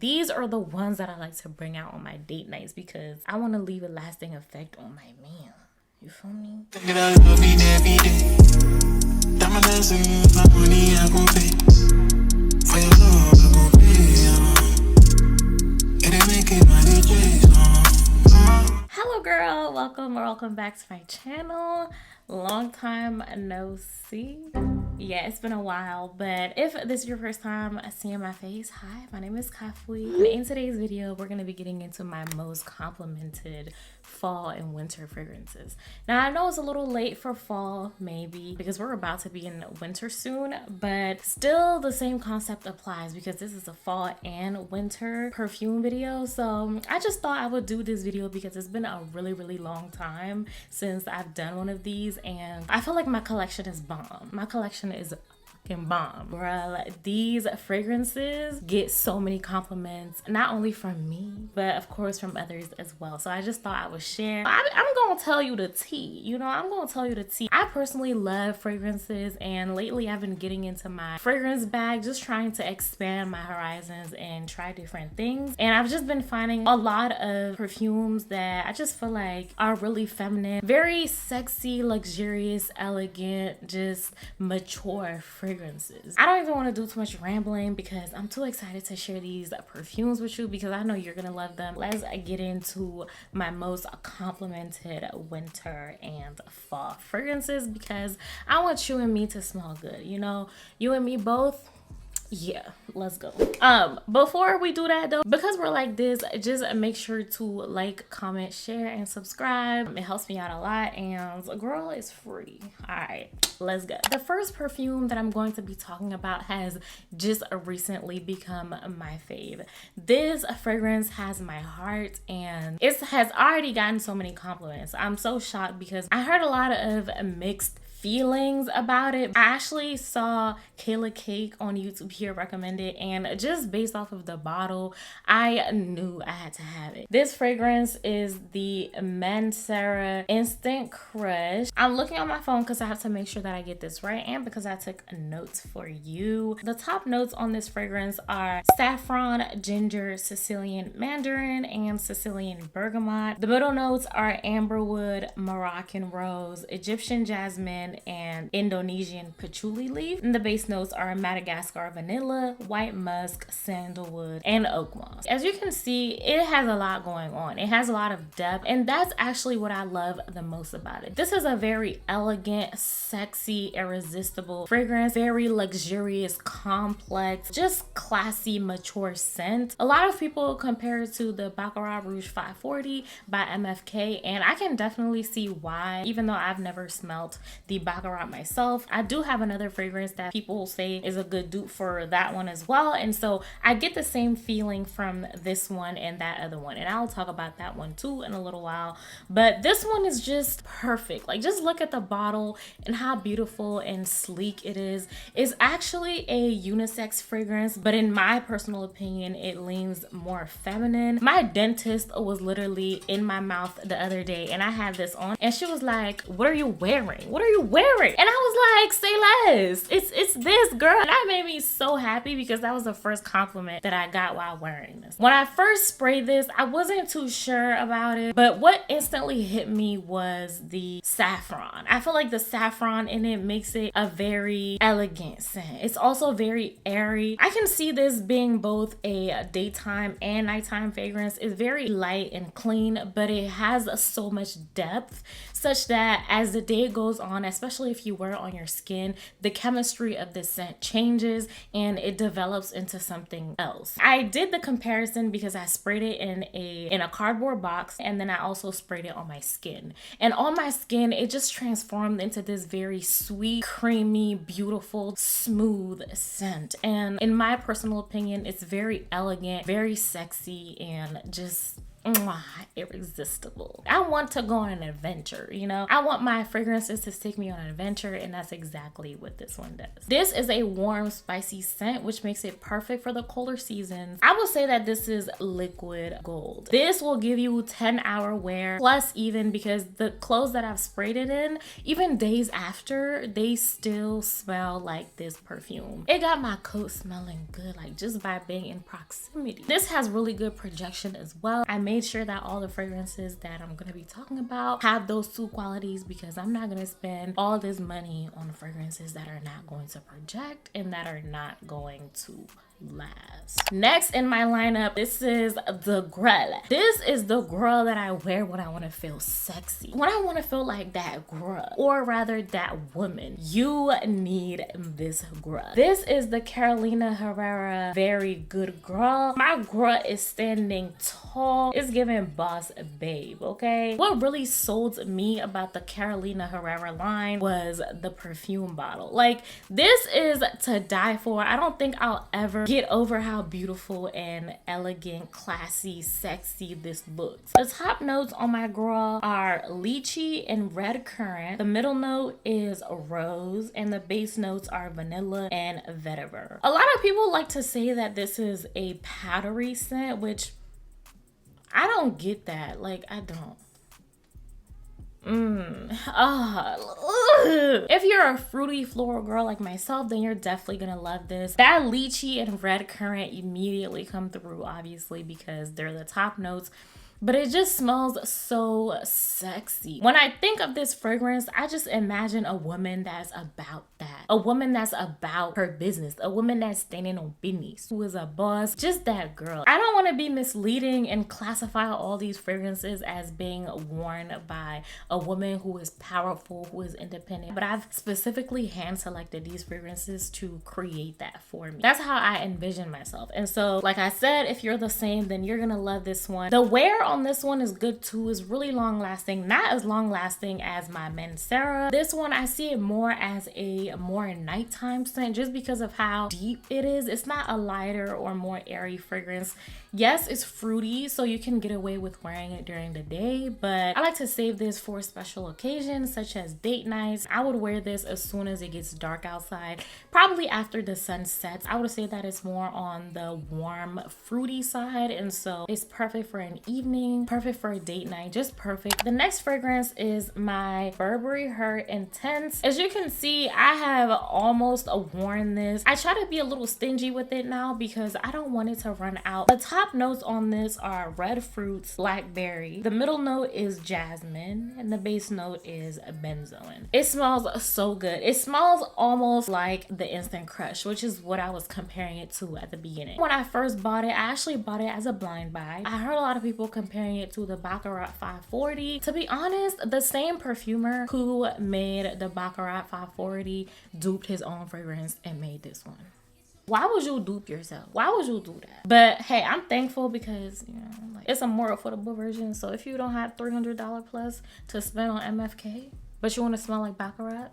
These are the ones that I like to bring out on my date nights because I want to leave a lasting effect on my man. You feel me? Hello girl, welcome back to my channel. Long time no see. Yeah, it's been a while, but if this is your first time seeing my face, hi, my name is Kafui. And in today's video, we're gonna be getting into my most complimented fall and winter fragrances. Now, I know it's a little late for fall, maybe, because we're about to be in winter soon, but still the same concept applies because this is a fall and winter perfume video. So I just thought I would do this video because it's been a really long time since I've done one of these, and I feel like my collection is bomb. My collection is bomb, bruh. These fragrances get so many compliments, not only from me, but of course from others as well. So I just thought I would share. I'm gonna tell you the tea, you know, I'm gonna tell you the tea. I personally love fragrances, and lately I've been getting into my fragrance bag, just trying to expand my horizons and try different things. And I've just been finding a lot of perfumes that I just feel like are really feminine, very sexy, luxurious, elegant, just mature fragrances. I don't even want to do too much rambling because I'm too excited to share these perfumes with you because I know you're gonna love them. Let's get into my most complimented winter and fall fragrances because I want you and me to smell good, you know, you and me both. Yeah, let's go. Before we do that though, because we're like this, just make sure to like, comment, share, and subscribe. It helps me out a lot, and girl, it's free. All right, let's go. The first perfume that I'm going to be talking about has just recently become my fave. This fragrance has my heart, and it has already gotten so many compliments. I'm so shocked because I heard a lot of mixed feelings about it. I actually saw Kayla Cake on YouTube here recommended, and just based off of the bottle, I knew I had to have it. This fragrance is the Mancera Instant Crush. I'm looking on my phone because I have to make sure that I get this right, and because I took notes for you. The top notes on this fragrance are saffron, ginger, Sicilian mandarin, and Sicilian bergamot. The middle notes are amberwood, Moroccan rose, Egyptian jasmine, and Indonesian patchouli leaf. And the base notes are Madagascar vanilla, white musk, sandalwood, and oak moss. As you can see, it has a lot going on. It has a lot of depth, and that's actually what I love the most about it. This is a very elegant, sexy, irresistible fragrance, very luxurious, complex, just classy, mature scent. A lot of people compare it to the Baccarat Rouge 540 by MFK, and I can definitely see why, even though I've never smelt the Baccarat myself. I do have another fragrance that people say is a good dupe for that one as well, and so I get the same feeling from this one and that other one, and I'll talk about that one too in a little while. But this one is just perfect. Like, just look at the bottle and how beautiful and sleek it is. It's actually a unisex fragrance, but in my personal opinion, it leans more feminine. My dentist was literally in my mouth the other day, and I had this on, and she was like, "What are you wearing? What are you wearing?" And I was like, "Say less. It's this, girl." And that made me so happy because that was the first compliment that I got while wearing this. When I first sprayed this, I wasn't too sure about it, but what instantly hit me was the saffron. I feel like the saffron in it makes it a very elegant scent. It's also very airy. I can see this being both a daytime and nighttime fragrance. It's very light and clean, but it has so much depth such that as the day goes on, especially if you wear it on your skin, the chemistry of the scent changes and it develops into something else. I did the comparison because I sprayed it in a cardboard box, and then I also sprayed it on my skin. And on my skin, it just transformed into this very sweet, creamy, beautiful, smooth scent. And in my personal opinion, it's very elegant, very sexy, and just Mwah, irresistible. I want to go on an adventure, you know? I want my fragrances to take me on an adventure, and that's exactly what this one does. This is a warm, spicy scent, which makes it perfect for the colder seasons. I will say that this is liquid gold. This will give you 10-hour wear, plus even because the clothes that I've sprayed it in, even days after, they still smell like this perfume. It got my coat smelling good, like just by being in proximity. This has really good projection as well. I made sure that all the fragrances that I'm gonna be talking about have those two qualities, because I'm not gonna spend all this money on fragrances that are not going to project and that are not going to last. Next in my lineup, this is the girl. This is the girl that I wear when I want to feel sexy, when I want to feel like that girl, or rather that woman. You need this girl. This is the Carolina Herrera Very Good Girl. My girl is standing tall. It's giving boss babe, okay? What really sold me about the Carolina Herrera line was the perfume bottle. Like, this is to die for. I don't think I'll ever get over how beautiful and elegant, classy, sexy this looks. The top notes on my girl are lychee and red currant. The middle note is rose, and the base notes are vanilla and vetiver. A lot of people like to say that this is a powdery scent, which I don't get that. Like, I don't. If you're a fruity floral girl like myself, then you're definitely gonna love this. That lychee and red currant immediately come through, obviously, because they're the top notes. But it just smells so sexy. When I think of this fragrance, I just imagine a woman that's about that. A woman that's about her business. A woman that's standing on business. Who is a boss. Just that girl. I don't want to be misleading and classify all these fragrances as being worn by a woman who is powerful, who is independent. But I've specifically hand selected these fragrances to create that for me. That's how I envision myself. And so, like I said, if you're the same, then you're gonna love this one. The wear on this one is good too. It's really long lasting. Not as long lasting as my Mancera. This one, I see it more as a more nighttime scent, just because of how deep it is. It's not a lighter or more airy fragrance. Yes, it's fruity, so you can get away with wearing it during the day, but I like to save this for special occasions such as date nights. I would wear this as soon as it gets dark outside, probably after the sun sets. I would say that it's more on the warm, fruity side, and so it's perfect for an evening, perfect for a date night, just perfect. The next fragrance is my Burberry Libre Intense. As you can see, I have almost worn this. I try to be a little stingy with it now because I don't want it to run out. The top notes on this are red fruits, blackberry. The middle note is jasmine, and the base note is benzoin. It smells so good. It smells almost like the Instant Crush, which is what I was comparing it to at the beginning. When I first bought it, I actually bought it as a blind buy. I heard a lot of people comparing it to the Baccarat 540. To be honest, the same perfumer who made the Baccarat 540 duped his own fragrance and made this one. Why would you dupe yourself? Why would you do that? But hey, I'm thankful because, you know, like, it's a more affordable version. So if you don't have $300 plus to spend on MFK, but you want to smell like Baccarat,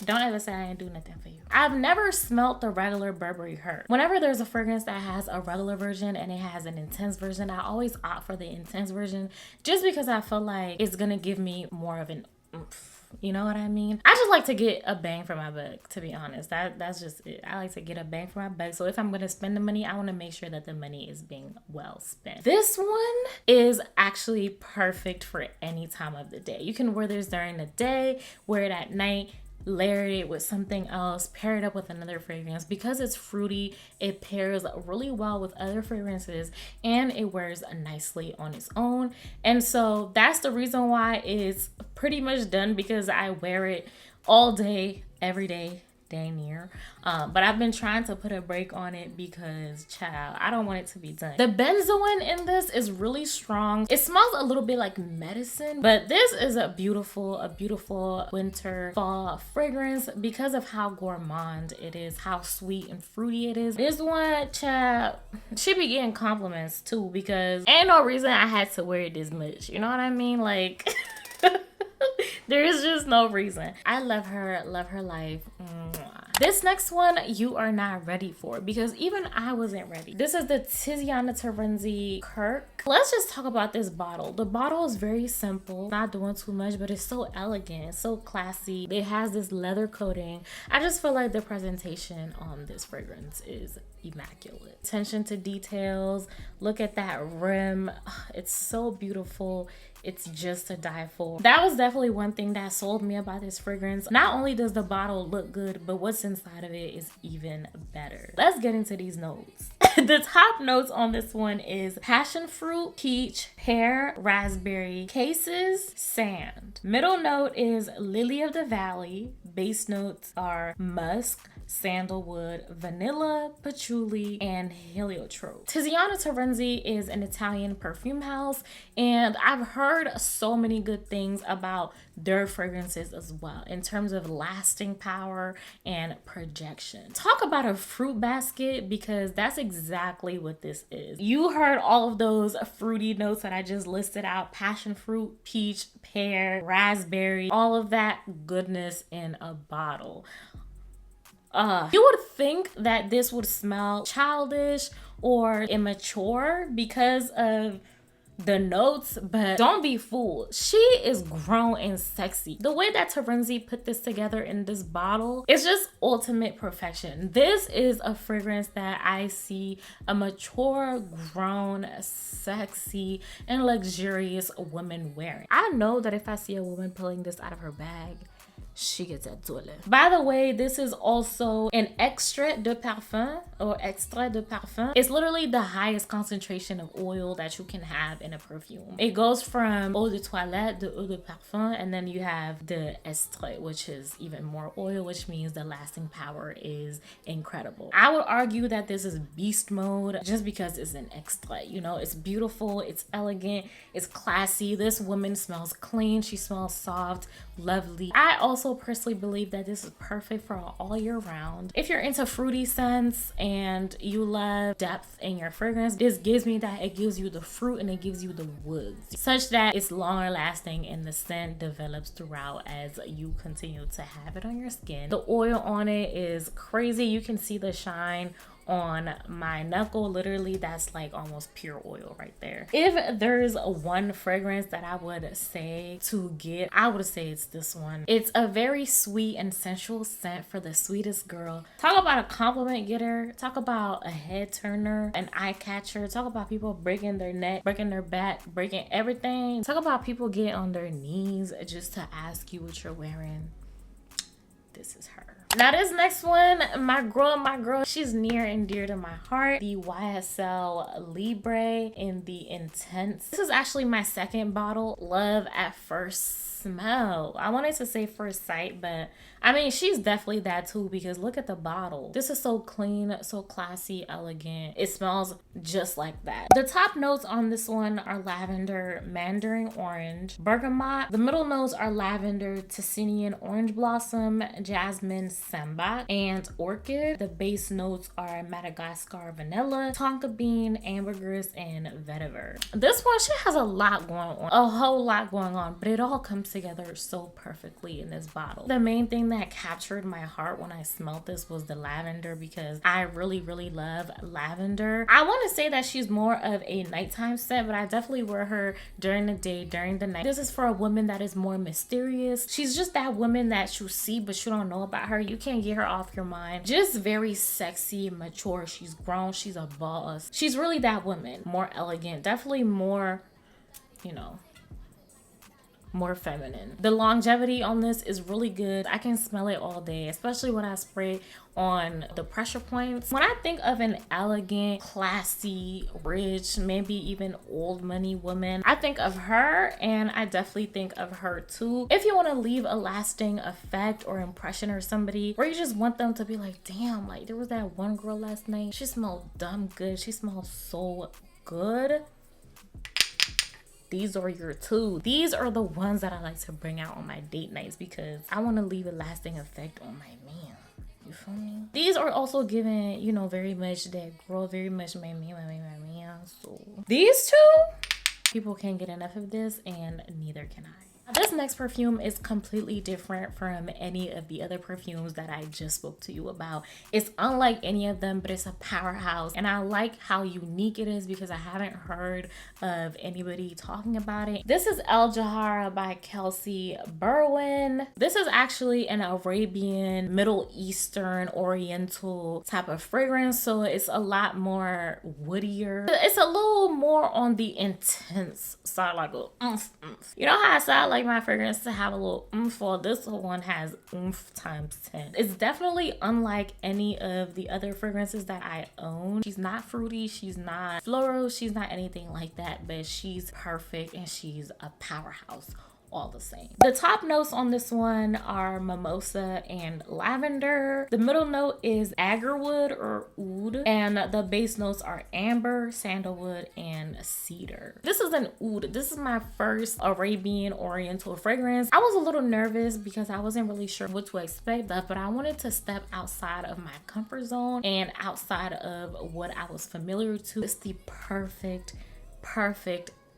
don't ever say I ain't do nothing for you. I've never smelt the regular Burberry Heart. Whenever there's a fragrance that has a regular version and it has an intense version, I always opt for the intense version just because I feel like it's gonna give me more of an oomph. You know what I mean? I just like to get a bang for my buck, to be honest. That's just it. I like to get a bang for my buck. So if I'm going to spend the money, I want to make sure that the money is being well spent. This one is actually perfect for any time of the day. You can wear this during the day, wear it at night, layer it with something else, pair it up with another fragrance. Because it's fruity, it pairs really well with other fragrances and it wears nicely on its own. And so that's the reason why it's pretty much done, because I wear it all day, every day, dang near. But I've been trying to put a break on it because, child, I don't want it to be done. The benzoin in this is really strong. It smells a little bit like medicine, but this is a beautiful winter fall fragrance because of how gourmand it is, how sweet and fruity it is. This one, child, should be getting compliments too, because ain't no reason I had to wear it this much. You know what I mean? Like, there is just no reason. I love her life. Mwah. This next one you are not ready for because even I wasn't ready. This is the Tiziana Terenzi Kirkè. Let's just talk about this bottle. The bottle is very simple, not doing too much, but it's so elegant, it's so classy. It has this leather coating. I just feel like the presentation on this fragrance is immaculate. Attention to details. Look at that rim. It's so beautiful. It's just to die for. That was definitely one thing that sold me about this fragrance. Not only does the bottle look good, but what's inside of it is even better. Let's get into these notes. The top notes on this one is passion fruit, peach, pear, raspberry, cases, sand. Middle note is lily of the valley. Base notes are musk, sandalwood, vanilla, patchouli, and heliotrope. Tiziana Terenzi is an Italian perfume house, and I've heard so many good things about their fragrances as well in terms of lasting power and projection. Talk about a fruit basket, because that's exactly what this is. You heard all of those fruity notes that I just listed out: passion fruit, peach, pear, raspberry, all of that goodness in a bottle. You would think that this would smell childish or immature because of the notes, but don't be fooled. She is grown and sexy. The way that Terenzi put this together in this bottle is just ultimate perfection. This is a fragrance that I see a mature, grown, sexy, and luxurious woman wearing. I know that if I see a woman pulling this out of her bag, she gets that toilet. By the way, this is also an extrait de parfum or extrait de parfum. It's literally the highest concentration of oil that you can have in a perfume. It goes from eau de toilette to eau de parfum, and then you have the extrait, which is even more oil, which means the lasting power is incredible. I would argue that this is beast mode just because it's an extrait. You know, it's beautiful, it's elegant, it's classy. This woman smells clean, she smells soft, lovely. I also personally believe that this is perfect for all year round. If you're into fruity scents and you love depth in your fragrance, this gives me that. It gives you the fruit and it gives you the woods, such that it's longer lasting and the scent develops throughout as you continue to have it on your skin. The oil on it is crazy. You can see the shine on my knuckle. Literally, that's like almost pure oil right there. If there's one fragrance that I would say to get, I would say it's this one. It's a very sweet and sensual scent for the sweetest girl. Talk about a compliment getter. Talk about a head turner, an eye catcher. Talk about people breaking their neck, breaking their back, breaking everything. Talk about people getting on their knees just to ask you what you're wearing. This is her. Now this next one, my girl, she's near and dear to my heart. The YSL Libre in the Intense. This is actually my second bottle. Love at first smell. I wanted to say first sight, but I mean, she's definitely that too, because look at the bottle. This is so clean, so classy, elegant. It smells just like that. The top notes on this one are lavender, mandarin orange, bergamot. The middle notes are lavender, Ticinian orange blossom, jasmine, sambac, and orchid. The base notes are Madagascar vanilla, tonka bean, ambergris, and vetiver. This one, she has a lot going on, a whole lot going on, but it all comes together so perfectly in this bottle. The main thing that captured my heart when I smelled this was the lavender, because I really love lavender. I want to say that she's more of a nighttime scent, but I definitely wear her during the day, during the night. This is for a woman that is more mysterious. She's just that woman that you see but you don't know about her. You can't get her off your mind. Just very sexy, mature. She's grown, she's a boss. She's really that woman. More elegant, definitely more, you know, more feminine. The longevity on this is really good. I can smell it all day, especially when I spray on the pressure points. When I think of an elegant, classy, rich, maybe even old money woman, I think of her, and I definitely think of her too. If you want to leave a lasting effect or impression or somebody where you just want them to be like, damn, like there was that one girl last night, she smelled dumb good, she smelled so good. These are your two. These are the ones that I like to bring out on my date nights because I want to leave a lasting effect on my man. You feel me? These are also giving, you know, very much that girl, very much my man. So these two, people can't get enough of this, and neither can I. This next perfume is completely different from any of the other perfumes that I just spoke to you about. It's unlike any of them, but it's a powerhouse. And I like how unique it is because I haven't heard of anybody talking about it. This is Jahawra by Kelsey Berwin. This is actually an Arabian, Middle Eastern, Oriental type of fragrance. So it's a lot more woodier. It's a little more on the intense side, like a You know how I said I like my fragrance to have a little oomph? Well, this one has oomph times 10. It's definitely unlike any of the other fragrances that I own. She's not fruity, she's not floral, she's not anything like that, but she's perfect and she's a powerhouse all the same. The top notes on this one are mimosa and lavender. The middle note is agarwood or oud, and the base notes are amber, sandalwood, and cedar. This is an oud. This is my first Arabian Oriental fragrance. I was a little nervous because I wasn't really sure what to expect of, but I wanted to step outside of my comfort zone and outside of what I was familiar to. It's the perfect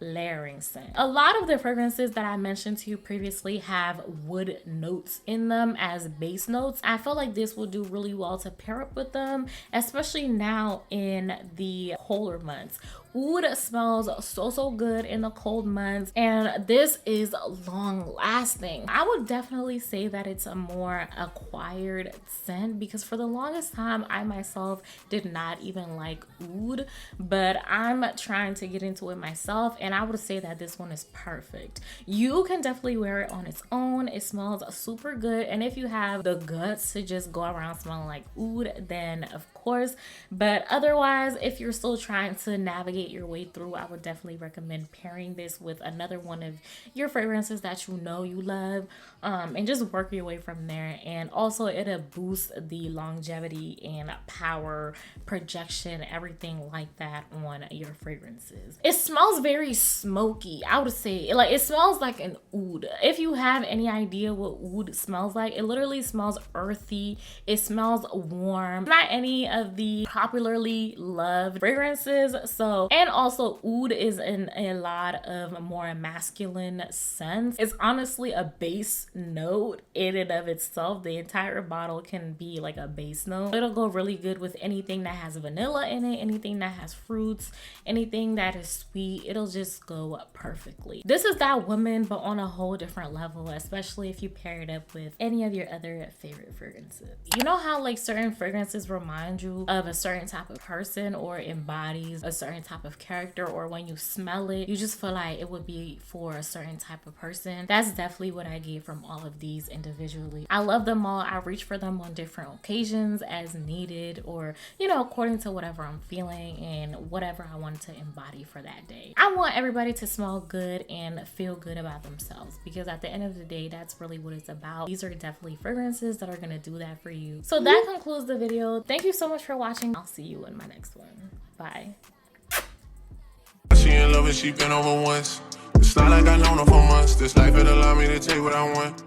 layering scent. A lot of the fragrances that I mentioned to you previously have wood notes in them as base notes. I feel like this will do really well to pair up with them, especially now in the colder months. Oud smells so good in the cold months, and this is long lasting. I would definitely say that it's a more acquired scent because for the longest time I myself did not even like oud, but I'm trying to get into it myself, and I would say that this one is perfect. You can definitely wear it on its own. It smells super good, and if you have the guts to just go around smelling like oud, then of course, but otherwise, if you're still trying to navigate your way through, I would definitely recommend pairing this with another one of your fragrances that you know you love, and just work your way from there. And also it'll boost the longevity and power, projection, everything like that on your fragrances. It smells very smoky. I would say like it smells like an oud. If you have any idea what oud smells like, it literally smells earthy. It smells warm. Not any of the popularly loved fragrances. So, and also oud is in a lot of more masculine scents. It's honestly a base note in and of itself. The entire bottle can be like a base note. It'll go really good with anything that has vanilla in it, anything that has fruits, anything that is sweet. It'll just go perfectly. This is that woman, but on a whole different level, especially if you pair it up with any of your other favorite fragrances. You know how like certain fragrances remind you of a certain type of person or embodies a certain type of character, or when you smell it, you just feel like it would be for a certain type of person? That's definitely what I get from all of these individually. I love them all. I reach for them on different occasions as needed, or, you know, according to whatever I'm feeling and whatever I want to embody for that day. I want everybody to smell good and feel good about themselves, because at the end of the day, that's really what it's about. These are definitely fragrances that are going to do that for you. So that concludes the video. Thank you so much for watching. I'll see you in my next one. Bye. She in love and she been over once. It's not like I known her for months. This life it allowed me to take what I want.